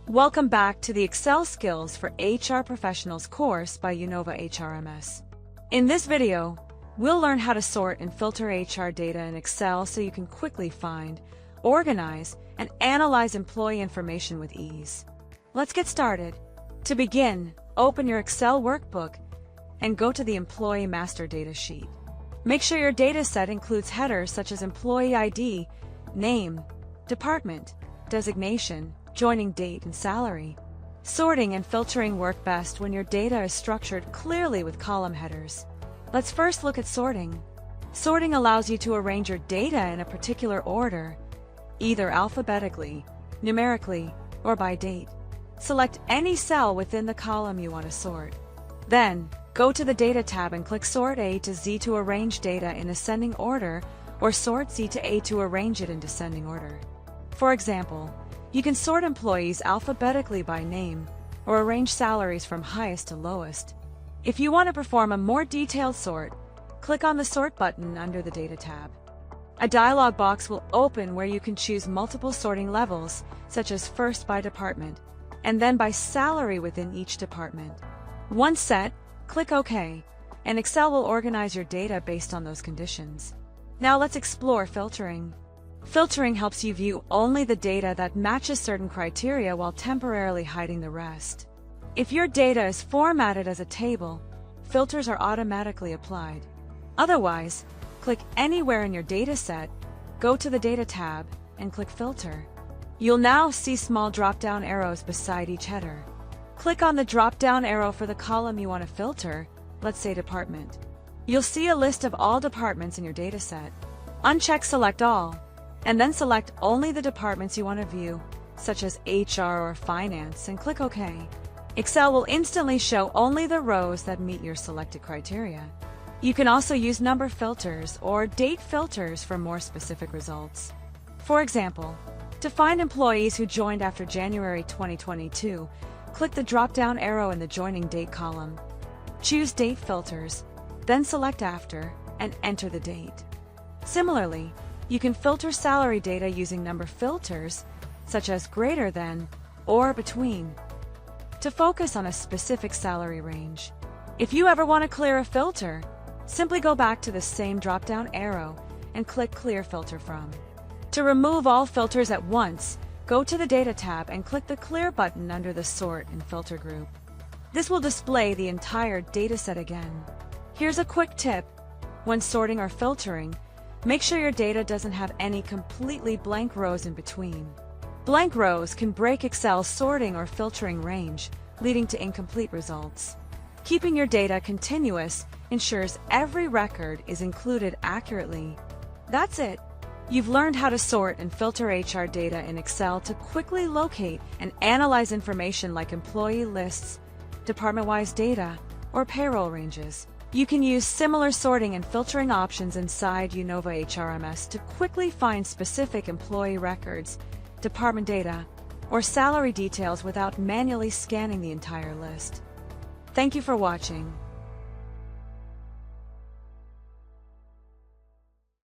Welcome back to the Excel Skills for HR Professionals course by Unova HRMS. In this video, we'll learn how to sort and filter HR data in Excel so you can quickly find, organize, and analyze employee information with ease. Let's get started. To begin, open your Excel workbook and go to the Employee Master Data sheet. Make sure your data set includes headers such as Employee ID, Name, Department, Designation, Joining date, and salary. Sorting and filtering work best when your data is structured clearly with column headers. Let's first look at sorting. Sorting allows you to arrange your data in a particular order, either alphabetically, numerically, or by date. Select any cell within the column you want to sort. Then, go to the Data tab and click Sort A to Z to arrange data in ascending order, or Sort Z to A to arrange it in descending order. For example, you can sort employees alphabetically by name, or arrange salaries from highest to lowest. If you want to perform a more detailed sort, click on the Sort button under the Data tab. A dialog box will open where you can choose multiple sorting levels, such as first by department, and then by salary within each department. Once set, click OK, and Excel will organize your data based on those conditions. Now let's explore filtering. Filtering helps you view only the data that matches certain criteria while temporarily hiding the rest. If your data is formatted as a table, filters are automatically applied. Otherwise, click anywhere in your data set, go to the Data tab, and click Filter. You'll now see small drop-down arrows beside each header. Click on the drop-down arrow for the column you want to filter, let's say Department. You'll see a list of all departments in your data set. Uncheck Select All, and then select only the departments you want to view, such as HR or Finance, and click OK. Excel will instantly show only the rows that meet your selected criteria. You can also use number filters or date filters for more specific results. For example, to find employees who joined after January 2022, click the drop-down arrow in the Joining Date column. Choose Date Filters, then select After, and enter the date. Similarly, you can filter salary data using number filters, such as greater than or between, to focus on a specific salary range. If you ever want to clear a filter, simply go back to the same drop-down arrow and click Clear Filter From. To remove all filters at once, go to the Data tab and click the Clear button under the Sort and Filter group. This will display the entire dataset again. Here's a quick tip. When sorting or filtering, make sure your data doesn't have any completely blank rows in between. Blank rows can break Excel's sorting or filtering range, leading to incomplete results. Keeping your data continuous ensures every record is included accurately. That's it. You've learned how to sort and filter HR data in Excel to quickly locate and analyze information like employee lists, department-wise data, or payroll ranges. You can use similar sorting and filtering options inside Unova HRMS to quickly find specific employee records, department data, or salary details without manually scanning the entire list. Thank you for watching.